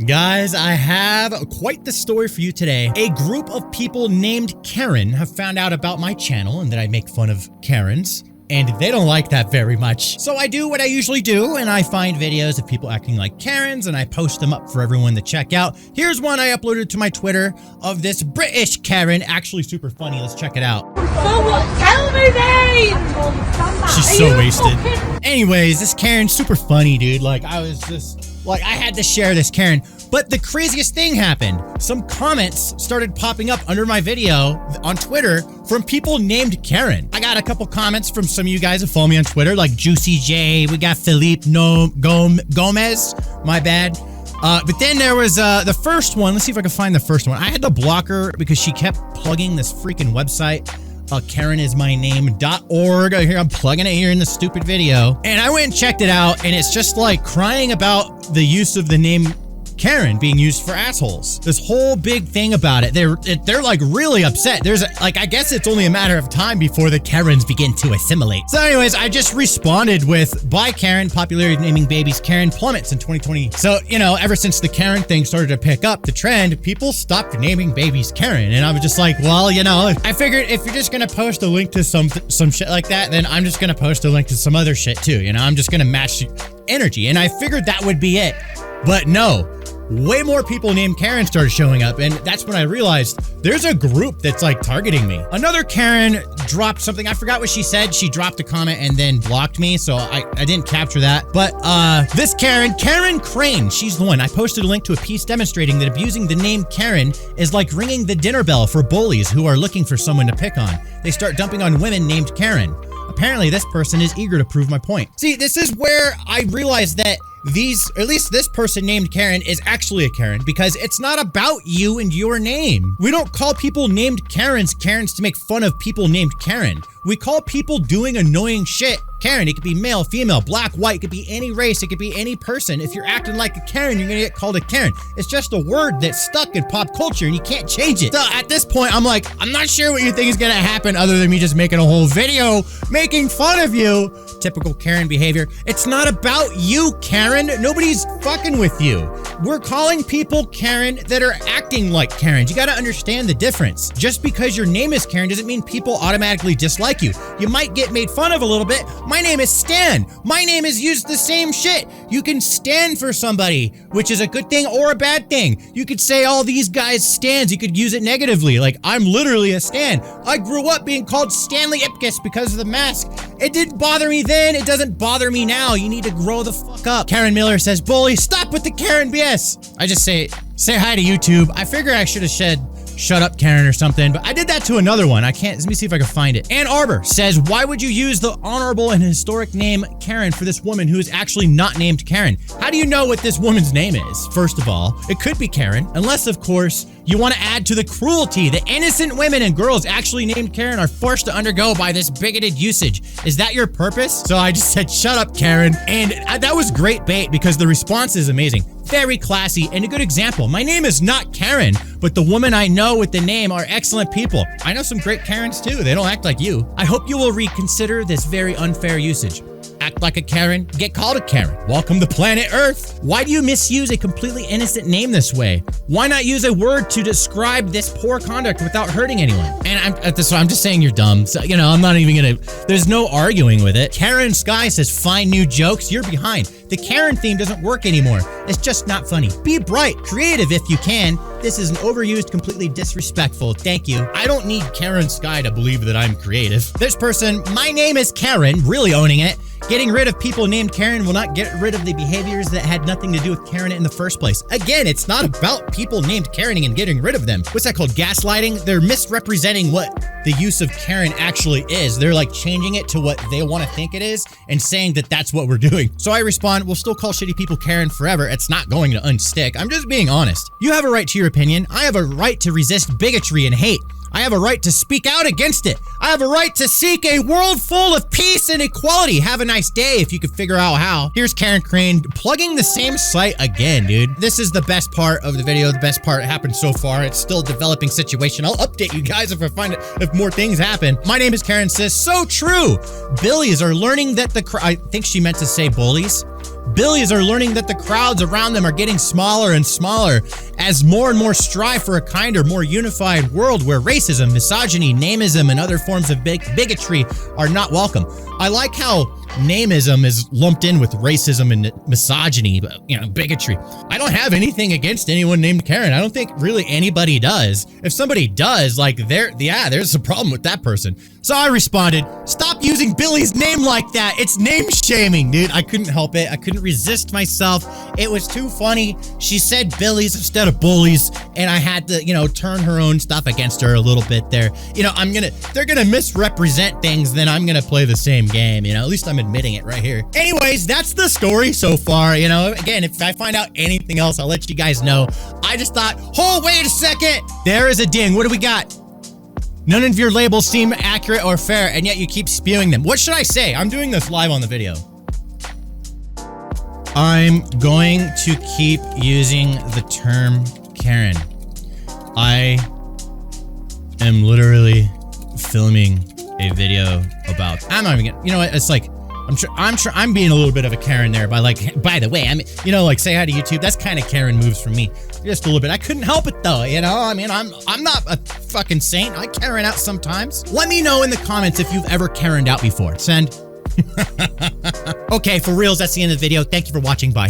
Guys, I have quite the story for you today. A group of people named Karen have found out about my channel and that I make fun of Karens, and they don't like that very much. So I do what I usually do, and I find videos of people acting like Karens, and I post them up for everyone to check out. Here's one I uploaded to my Twitter of this British Karen. Actually super funny. Let's check it out. Tell me then! She's so wasted. Anyways, this Karen's super funny, dude. Like, I was just... like, I had to share this Karen. But the craziest thing happened. Some comments started popping up under my video on Twitter from people named Karen. I got a couple comments from some of you guys who follow me on Twitter, like Juicy J. We got Philippe Gomez. My bad. But then there was the first one. Let's see if I can find the first one. I had to block her because she kept plugging this freaking website. KarenIsMyName.org. Here, I'm plugging it here in the stupid video. And I went and checked it out, and it's just like crying about the use of the name Karen being used for assholes. This whole big thing about it. They're like really upset. There's like, I guess it's only a matter of time before the Karens begin to assimilate. So anyways, I just responded with, "Bye Karen, popularity of naming babies Karen plummets in 2020. So, you know, ever since the Karen thing started to pick up the trend, people stopped naming babies Karen. And I was just like, well, you know, I figured if you're just gonna post a link to some shit like that, then I'm just gonna post a link to some other shit too. You know, I'm just gonna match energy. And I figured that would be it. But no. Way more people named Karen started showing up, and that's when I realized there's a group that's like targeting me. Another Karen dropped something. I forgot what she said. She dropped a comment and then blocked me, so I didn't capture that. But this Karen Crane, she's the one. I posted a link to a piece demonstrating that abusing the name Karen is like ringing the dinner bell for bullies who are looking for someone to pick on. They start dumping on women named Karen. Apparently, this person is eager to prove my point. See, this is where I realized that at least this person named Karen is actually a Karen, because it's not about you and your name. We don't call people named Karens to make fun of people named Karen. We call people doing annoying shit Karen. It could be male, female, black, white. It could be any race. It could be any person. If you're acting like a Karen, you're gonna get called a Karen. It's just a word that's stuck in pop culture and you can't change it. So at this point, I'm like, I'm not sure what you think is gonna happen other than me just making a whole video making fun of you. Typical Karen behavior. It's not about you, Karen. Nobody's fucking with you. We're calling people Karen that are acting like Karens. You gotta understand the difference. Just because your name is Karen doesn't mean people automatically dislike you. You might get made fun of a little bit. My name is Stan. My name is used the same shit. You can stand for somebody, which is a good thing or a bad thing. You could say all these guys stands. You could use it negatively. Like, I'm literally a Stan. I grew up being called Stanley Ipkiss because of the mask. It didn't bother me then. It doesn't bother me now. You need to grow the fuck up. Karen Miller says, "Bully, stop with the Karen BS." I just say hi to YouTube. I figure I should have said, "Shut up, Karen," or something, but I did that to another one. Let me see if I can find it. Ann Arbor says, "Why would you use the honorable and historic name Karen for this woman who is actually not named Karen? How do you know what this woman's name is? First of all, it could be Karen, unless, of course, you want to add to the cruelty that innocent women and girls actually named Karen are forced to undergo by this bigoted usage. Is that your purpose?" So I just said, "Shut up, Karen." And that was great bait because the response is amazing. Very classy and a good example. My name is not Karen, but the women I know with the name are excellent people. I know some great Karens too. They don't act like you. I hope you will reconsider this very unfair usage. Act like a Karen, get called a Karen. Welcome to planet Earth. Why do you misuse a completely innocent name this way? Why not use a word to describe this poor conduct without hurting anyone? And I'm just saying you're dumb. So, you know, I'm not even gonna, there's no arguing with it. Karen Sky says, "Find new jokes, you're behind. The Karen theme doesn't work anymore. It's just not funny. Be bright, creative if you can. This is an overused, completely disrespectful. Thank you. I don't need Karen Sky to believe that I'm creative." This person, "My name is Karen," really owning it. "Getting rid of people named Karen will not get rid of the behaviors that had nothing to do with Karen in the first place." Again, it's not about people named Karening and getting rid of them. What's that called? Gaslighting? They're misrepresenting what the use of Karen actually is. They're like changing it to what they want to think it is and saying that that's what we're doing. So I respond, "We'll still call shitty people Karen forever. It's not going to unstick. I'm just being honest. You have a right to your opinion. I have a right to resist bigotry and hate. I have a right to speak out against it. I have a right to seek a world full of peace and equality. Have a nice day if you could figure out how." Here's Karen Crane plugging the same site again, dude. This is the best part of the video. The best part happened so far. It's still a developing situation. I'll update you guys if more things happen. "My name is Karen says, so true. Billies are learning that I think she meant to say bullies. Billies are learning that the crowds around them are getting smaller and smaller as more and more strive for a kinder, more unified world where racism, misogyny, nameism, and other forms of bigotry are not welcome. I like how nameism is lumped in with racism and misogyny, but, you know, bigotry. I don't have anything against anyone named Karen. I don't think really anybody does. If somebody does, like, there's a problem with that person. So I responded, stop using Billy's name like that. It's name shaming, dude. I couldn't help it. I couldn't resist myself. It was too funny. She said Billies instead of bullies, and I had to, you know, turn her own stuff against her a little bit there. You know, they're gonna misrepresent things, then I'm gonna play the same game, you know? At least I'm admitting it right here. Anyways, that's the story so far, you know? Again, if I find out anything else, I'll let you guys know. I just thought, oh, wait a second. There is a ding. What do we got? None of your labels seem accurate or fair, and yet you keep spewing them. What should I say? I'm doing this live on the video. I'm going to keep using the term Karen. I am literally filming a video about, I'm not even gonna, you know what, it's like, I'm sure I'm being a little bit of a Karen there by the way, I mean, you know, like, say hi to YouTube. That's kind of Karen moves for me. Just a little bit. I couldn't help it though, you know? I mean, I'm not a fucking saint. I Karen out sometimes. Let me know in the comments if you've ever Karened out before. Send. Okay, for reals, that's the end of the video. Thank you for watching. Bye.